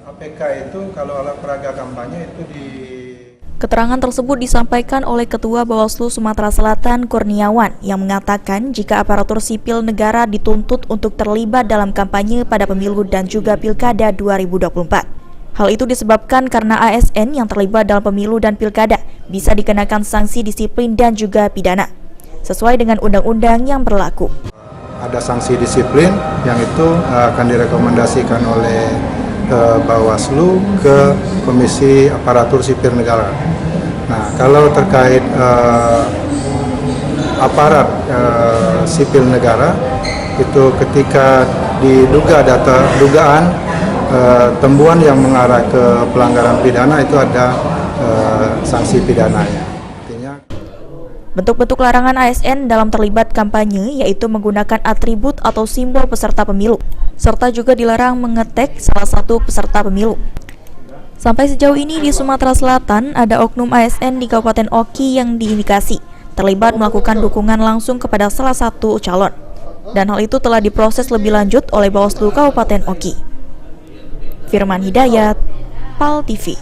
APK itu kalau alat peraga kampanye itu di... Keterangan tersebut disampaikan oleh Ketua Bawaslu Sumatera Selatan Kurniawan yang mengatakan jika aparatur sipil negara dituntut untuk terlibat dalam kampanye pada pemilu dan juga pilkada 2024. Hal itu disebabkan karena ASN yang terlibat dalam pemilu dan pilkada bisa dikenakan sanksi disiplin dan juga pidana, sesuai dengan undang-undang yang berlaku. Ada sanksi disiplin yang itu akan direkomendasikan oleh Bawaslu ke Komisi Aparatur Sipil Negara. Nah, kalau terkait aparat sipil negara itu ketika diduga dugaan temuan yang mengarah ke pelanggaran pidana itu ada sanksi pidananya. Bentuk-bentuk larangan ASN dalam terlibat kampanye yaitu menggunakan atribut atau simbol peserta pemilu, serta juga dilarang mengetek salah satu peserta pemilu. Sampai sejauh ini di Sumatera Selatan ada oknum ASN di Kabupaten Oki yang diindikasi terlibat melakukan dukungan langsung kepada salah satu calon. Dan hal itu telah diproses lebih lanjut oleh Bawaslu Kabupaten Oki. Firman Hidayat, PAL TV.